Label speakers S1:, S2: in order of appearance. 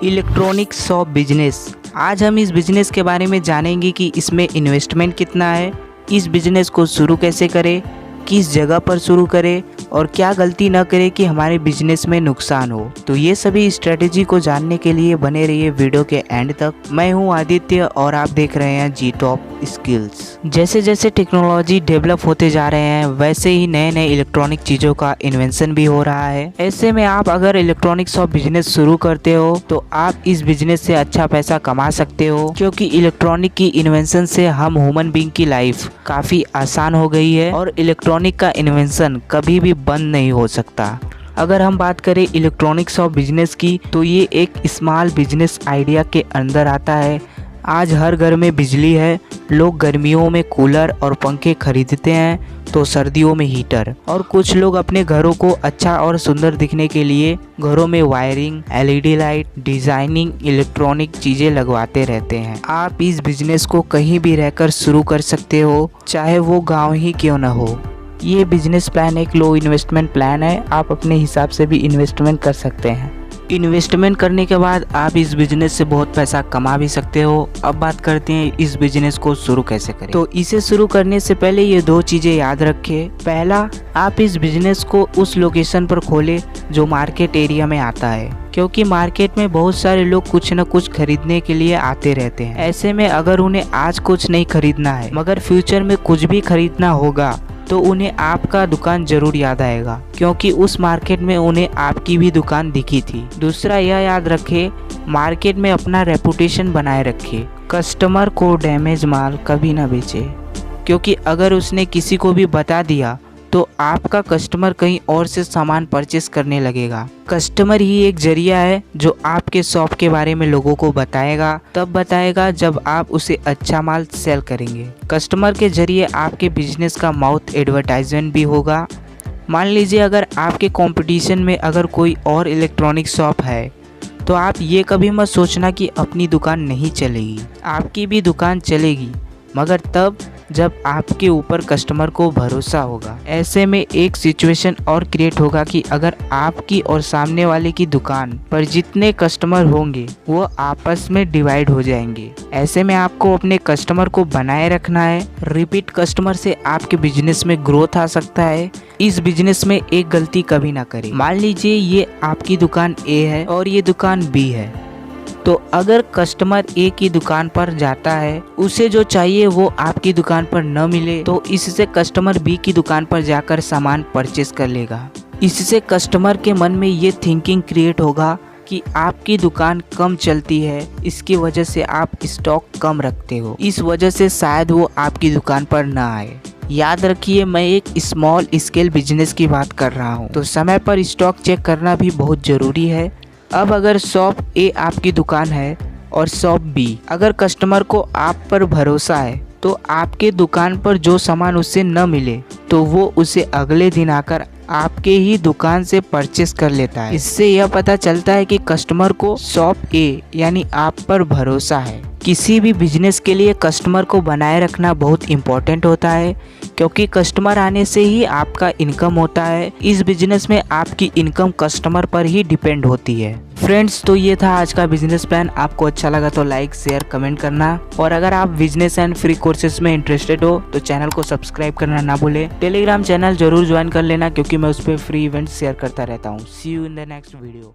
S1: Electronic shop business. आज हम इस बिजनेस के बारे में जानेंगे कि इसमें इन्वेस्टमेंट कितना है, इस बिजनेस को शुरू कैसे करें, किस जगह पर शुरू करें और क्या गलती न करें कि हमारे बिजनेस में नुकसान हो। तो ये सभी स्ट्रेटेजी को जानने के लिए बने रहिए वीडियो के एंड तक। मैं हूं आदित्य और आप देख रहे हैं जी टॉप स्किल्स। जैसे जैसे टेक्नोलॉजी डेवलप होते जा रहे हैं वैसे ही नए नए इलेक्ट्रॉनिक चीज़ों का इन्वेंशन भी हो रहा है। ऐसे में आप अगर इलेक्ट्रॉनिक शॉप बिजनेस शुरू करते हो तो आप इस बिजनेस से अच्छा पैसा कमा सकते हो, क्योंकि इलेक्ट्रॉनिक की इन्वेंशन से हम ह्यूमन बीइंग की लाइफ काफ़ी आसान हो गई है और इलेक्ट्रॉनिक का इन्वेंशन कभी भी बंद नहीं हो सकता। अगर हम बात करें इलेक्ट्रॉनिक शॉप बिजनेस की तो ये एक स्मॉल बिजनेस आइडिया के अंदर आता है। आज हर घर में बिजली है, लोग गर्मियों में कूलर और पंखे खरीदते हैं तो सर्दियों में हीटर, और कुछ लोग अपने घरों को अच्छा और सुंदर दिखने के लिए घरों में wiring, LED light, designing electronic चीज़ें लगवाते रहते हैं। आप इस बिजनेस को कहीं भी रहकर शुरू कर सकते हो, चाहे वो गाँव ही क्यों न हो। ये बिजनेस प्लान एक लो इन्वेस्टमेंट प्लान है, आप अपने हिसाब से भी इन्वेस्टमेंट कर सकते हैं। इन्वेस्टमेंट करने के बाद आप इस बिजनेस से बहुत पैसा कमा भी सकते हो। अब बात करते हैं इस बिजनेस को शुरू कैसे करें। तो इसे शुरू करने से पहले ये दो चीज़ें याद रखें। पहला, आप इस बिजनेस को उस लोकेशन पर खोलें जो मार्केट एरिया में आता है, क्योंकि मार्केट में बहुत सारे लोग कुछ न कुछ खरीदने के लिए आते रहते हैं। ऐसे में अगर उन्हें आज कुछ नहीं खरीदना है मगर फ्यूचर में कुछ भी खरीदना होगा तो उन्हें आपका दुकान जरूर याद आएगा, क्योंकि उस मार्केट में उन्हें आपकी भी दुकान दिखी थी। दूसरा, यह याद रखें, मार्केट में अपना रेपुटेशन बनाए रखें। कस्टमर को डैमेज माल कभी ना बेचे, क्योंकि अगर उसने किसी को भी बता दिया तो आपका कस्टमर कहीं और से सामान परचेस करने लगेगा। कस्टमर ही एक जरिया है जो आपके शॉप के बारे में लोगों को बताएगा, तब बताएगा जब आप उसे अच्छा माल सेल करेंगे। कस्टमर के जरिए आपके बिजनेस का माउथ एडवर्टाइजमेंट भी होगा। मान लीजिए अगर आपके कंपटीशन में अगर कोई और इलेक्ट्रॉनिक शॉप है तो आप ये कभी मत सोचना कि अपनी दुकान नहीं चलेगी। आपकी भी दुकान चलेगी, मगर तब जब आपके ऊपर कस्टमर को भरोसा होगा। ऐसे में एक सिचुएशन और क्रिएट होगा कि अगर आपकी और सामने वाले की दुकान पर जितने कस्टमर होंगे वो आपस में डिवाइड हो जाएंगे। ऐसे में आपको अपने कस्टमर को बनाए रखना है। रिपीट कस्टमर से आपके बिजनेस में ग्रोथ आ सकता है। इस बिजनेस में एक गलती कभी ना करें। मान लीजिए ये आपकी दुकान ए है और ये दुकान बी है, तो अगर कस्टमर ए की दुकान पर जाता है, उसे जो चाहिए वो आपकी दुकान पर न मिले तो इससे कस्टमर बी की दुकान पर जाकर सामान परचेस कर लेगा। इससे कस्टमर के मन में ये थिंकिंग क्रिएट होगा कि आपकी दुकान कम चलती है, इसकी वजह से आप स्टॉक कम रखते हो, इस वजह से शायद वो आपकी दुकान पर न आए। याद रखिए, मैं एक स्मॉल स्केल बिजनेस की बात कर रहा हूँ, तो समय पर स्टॉक चेक करना भी बहुत ज़रूरी है। अब अगर शॉप ए आपकी दुकान है और शॉप बी, अगर कस्टमर को आप पर भरोसा है तो आपके दुकान पर जो सामान उससे न मिले तो वो उसे अगले दिन आकर आपके ही दुकान से परचेस कर लेता है। इससे यह पता चलता है कि कस्टमर को शॉप ए यानी आप पर भरोसा है। किसी भी बिजनेस के लिए कस्टमर को बनाए रखना बहुत इम्पोर्टेंट होता है, क्योंकि कस्टमर आने से ही आपका इनकम होता है। इस बिजनेस में आपकी इनकम कस्टमर पर ही डिपेंड होती है। फ्रेंड्स, तो ये था आज का बिजनेस प्लान। आपको अच्छा लगा तो लाइक, शेयर, कमेंट करना, और अगर आप बिजनेस एंड फ्री कोर्सेज में इंटरेस्टेड हो तो चैनल को सब्सक्राइब करना ना भूलें। टेलीग्राम चैनल जरूर ज्वाइन कर लेना, क्योंकि मैं उस पर फ्री इवेंट्स शेयर करता रहता हूँ। See you in the next video.